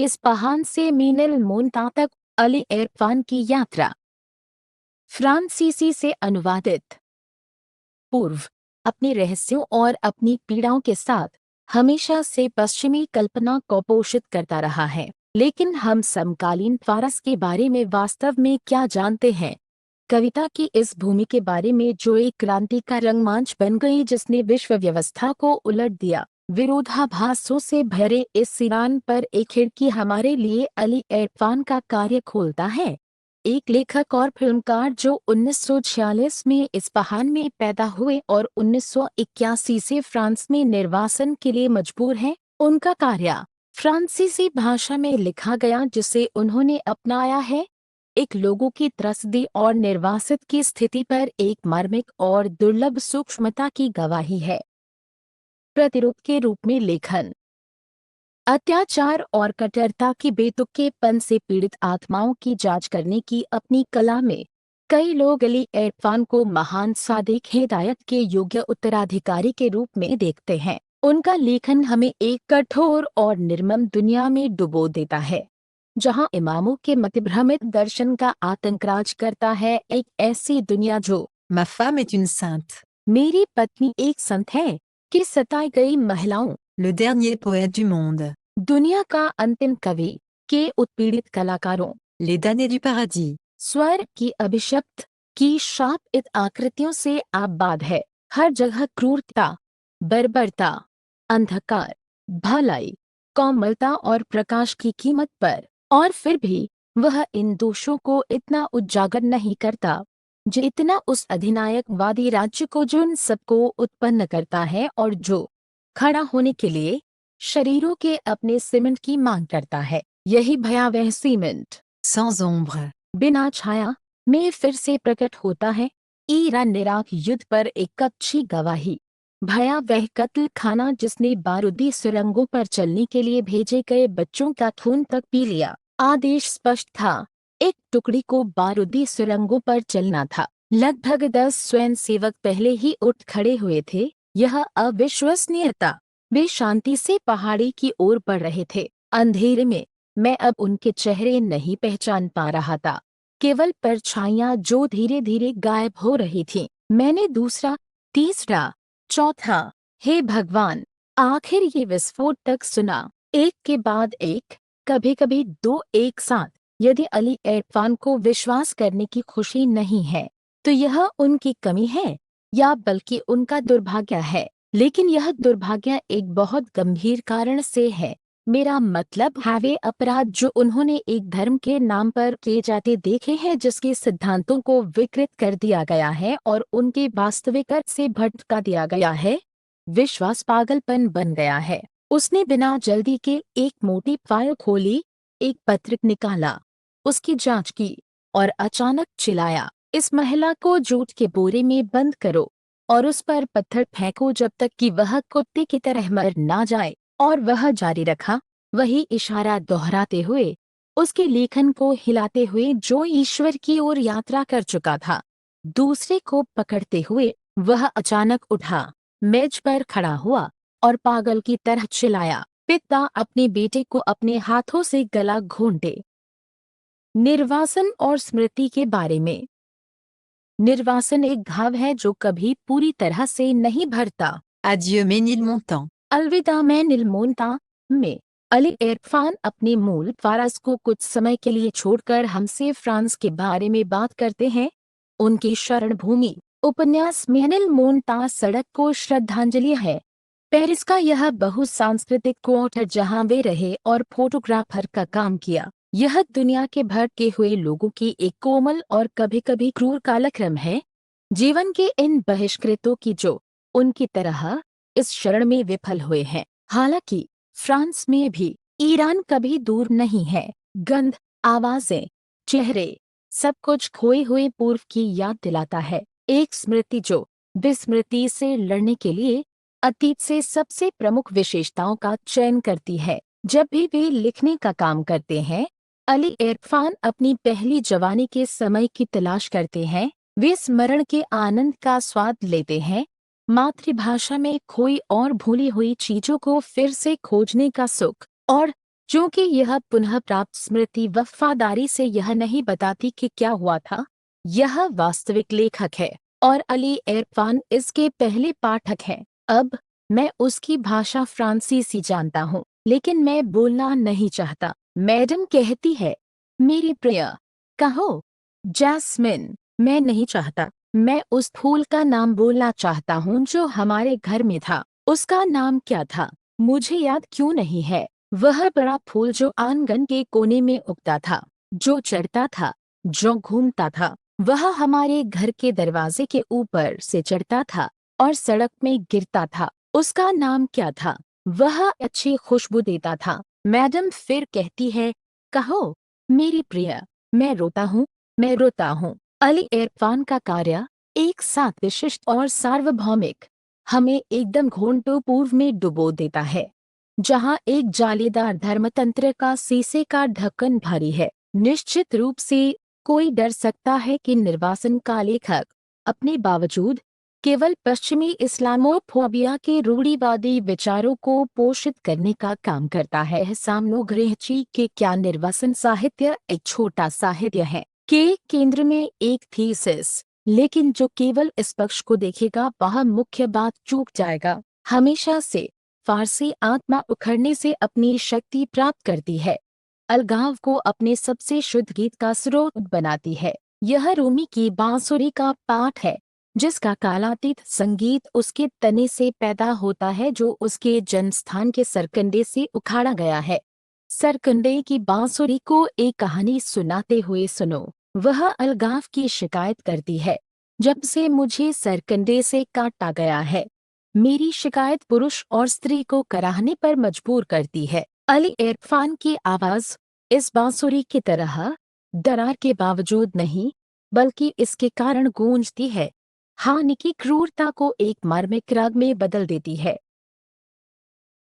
इस्पाहान से मीनल मोंता तक अली इरफान की यात्रा। फ्रांसीसी से अनुवादित। पूर्व अपने रहस्यों और अपनी पीड़ाओं के साथ हमेशा से पश्चिमी कल्पना को पोषित करता रहा है, लेकिन हम समकालीन फारस के बारे में वास्तव में क्या जानते हैं? कविता की इस भूमि के बारे में जो एक क्रांति का रंगमंच बन गई, जिसने विश्व व्यवस्था को उलट दिया। विरोधाभासों से भरे इस सिरान पर एक खिड़की हमारे लिए अली इरफान का कार्य खोलता है। एक लेखक और फिल्मकार जो 1946 में इस्पाहान में पैदा हुए और 1981 से फ्रांस में निर्वासन के लिए मजबूर हैं। उनका कार्य फ्रांसीसी भाषा में लिखा गया जिसे उन्होंने अपनाया है, एक लोगों की त्रसदी और निर्वासित की स्थिति पर एक मार्मिक और दुर्लभ सूक्ष्मता की गवाही है। प्रतिरूप के रूप में लेखन। अत्याचार और कट्टरता की बेतुकेपन से पीड़ित आत्माओं की जांच करने की अपनी कला में कई लोग अली इरफान को महान सादिक हिदायत के योग्य उत्तराधिकारी के रूप में देखते हैं। उनका लेखन हमें एक कठोर और निर्मम दुनिया में डुबो देता है, जहां इमामों के मतभ्रमित दर्शन का आतंक राज करता है। एक ऐसी दुनिया जो Ma femme est une sainte. मेरी पत्नी एक संत है कि सताई गई महिलाओं, Le dernier poète du monde. दुनिया का अंतिम कवि के उत्पीड़ित कलाकारों, Les damnés du paradis. स्वर की अभिशप्त की शापित आकृतियों से आबाद है। हर जगह क्रूरता, बर्बरता, अंधकार, भलाई, कोमलता और प्रकाश की कीमत पर, और फिर भी वह इन दोषों को इतना उजागर नहीं करता जितना उस अधिनायकवादी राज्य को जो इन सबको उत्पन्न करता है और जो खड़ा होने के लिए शरीरों के अपने सीमेंट की मांग करता है। यही भयावह सीमेंट Sans ombre. बिना छाया में फिर से प्रकट होता है। ईरान इराक युद्ध पर एक कच्ची गवाही। भयावह कत्ल खाना जिसने बारूदी सुरंगों पर चलने के लिए भेजे गए बच्चों का खून तक पी लिया। आदेश स्पष्ट था, एक टुकड़ी को बारूदी सुरंगों पर चलना था। लगभग 10 स्वयंसेवक पहले ही उठ खड़े हुए थे। यह अविश्वसनीयता। वे शांति से पहाड़ी की ओर बढ़ रहे थे। अंधेरे में मैं अब उनके चेहरे नहीं पहचान पा रहा था, केवल परछाइयां जो धीरे धीरे गायब हो रही थीं। मैंने दूसरा, तीसरा, चौथा, हे भगवान, आखिर ये विस्फोट तक सुना, एक के बाद एक, कभी कभी दो एक साथ। यदि अली इरफान को विश्वास करने की खुशी नहीं है तो यह उनकी कमी है या बल्कि उनका दुर्भाग्य है। लेकिन यह दुर्भाग्य एक बहुत गंभीर कारण से है। मेरा मतलब है वे अपराध जो उन्होंने एक धर्म के नाम पर किए जाते देखे हैं, जिसके सिद्धांतों को विकृत कर दिया गया है और उनके वास्तविक अर्थ से भटका दिया गया है। विश्वास पागलपन बन गया है। उसने बिना जल्दी के एक मोटी फाइल खोली, एक पत्र निकाला, उसकी जांच की और अचानक चिल्लाया, इस महिला को जूट के बोरे में बंद करो और उस पर पत्थर फेंको जब तक कि वह कुत्ते की तरह मर ना जाए। और वह जारी रखा, वही इशारा दोहराते हुए, उसके लेखन को हिलाते हुए जो ईश्वर की ओर यात्रा कर चुका था। दूसरे को पकड़ते हुए वह अचानक उठा, मेज पर खड़ा हुआ और पागल की तरह चिल्लाया, पिता अपने बेटे को अपने हाथों से गला घोंटे। निर्वासन और स्मृति के बारे में। निर्वासन एक घाव है जो कभी पूरी तरह से नहीं भरता। Adieu Ménilmontant. अलविदा मैं नीलमोंता में अली इरफान अपने मूल फारस को कुछ समय के लिए छोड़कर हमसे फ्रांस के बारे में बात करते हैं। उनकी शरण भूमि उपन्यास मेहनिल मोंता सड़क को श्रद्धांजलि है। पेरिस का यह बहुसांस्कृतिक क्वार्टर जहां वे रहे और फोटोग्राफर का काम किया, यह दुनिया के भटके हुए लोगों की एक कोमल और कभी कभी क्रूर कालक्रम है। जीवन के इन बहिष्कृतों की जो उनकी तरह इस शरण में विफल हुए हैं। हालांकि फ्रांस में भी ईरान कभी दूर नहीं है। गंध, आवाजें, चेहरे, सब कुछ खोए हुए पूर्व की याद दिलाता है। एक स्मृति जो विस्मृति से लड़ने के लिए अतीत से सबसे प्रमुख विशेषताओं का चयन करती है। जब भी वे लिखने का काम करते हैं, अली इरफान अपनी पहली जवानी के समय की तलाश करते हैं। वे स्मरण के आनंद का स्वाद लेते हैं, मातृभाषा में खोई और भूली हुई चीजों को फिर से खोजने का सुख, और क्योंकि यह पुनः प्राप्त स्मृति वफादारी से यह नहीं बताती कि क्या हुआ था। यह वास्तविक लेखक है और अली इरफान इसके पहले पाठक हैं। अब मैं उसकी भाषा फ्रांसीसी जानता हूँ, लेकिन मैं बोलना नहीं चाहता। मैडम कहती है, मेरी प्रिय, कहो। जैस्मिन, मैं नहीं चाहता। मैं उस फूल का नाम बोलना चाहता हूँ जो हमारे घर में था। उसका नाम क्या था? मुझे याद क्यों नहीं है। वह बड़ा फूल जो आंगन के कोने में उगता था, जो चढ़ता था, जो घूमता था। वह हमारे घर के दरवाजे के ऊपर से चढ़ता था और सड़क में गिरता था। उसका नाम क्या था? वह अच्छी खुशबू देता था। मैडम फिर कहती है, कहो। मेरी प्रिय, मैं रोता हूँ, मैं रोता हूँ। अली इरफान का कार्य एक साथ विशिष्ट और सार्वभौमिक हमें एकदम घोंटों पूर्व में डुबो देता है, जहाँ एक जालीदार धर्मतंत्र का शीशे का ढक्कन भारी है। निश्चित रूप से कोई डर सकता है कि निर्वासन का लेखक अपने बावजूद केवल पश्चिमी इस्लामोफोबिया के रूढ़िवादी विचारों को पोषित करने का काम करता है। सामनोग्रहची के क्या निर्वासन साहित्य एक छोटा साहित्य है के केंद्र में एक थीसिस, लेकिन जो केवल इस पक्ष को देखेगा वह मुख्य बात चूक जाएगा। हमेशा से फारसी आत्मा उखड़ने से अपनी शक्ति प्राप्त करती है, अलगाव को अपने सबसे शुद्ध गीत का स्रोत बनाती है। यह रूमी की बांसुरी का पाठ है, जिसका कालातीत संगीत उसके तने से पैदा होता है, जो उसके जन्मस्थान के सरकंडे से उखाड़ा गया है। सरकंडे की बांसुरी को एक कहानी सुनाते हुए सुनो। वह अलगाव की शिकायत करती है, जब से मुझे सरकंडे से काटा गया है। मेरी शिकायत पुरुष और स्त्री को कराहने पर मजबूर करती है। अली इरफान की आवाज इस बांसुरी की तरह दरार के बावजूद नहीं, बल्कि इसके कारण गूंजती है, हानि की क्रूरता को एक मार्मिक राग में बदल देती है।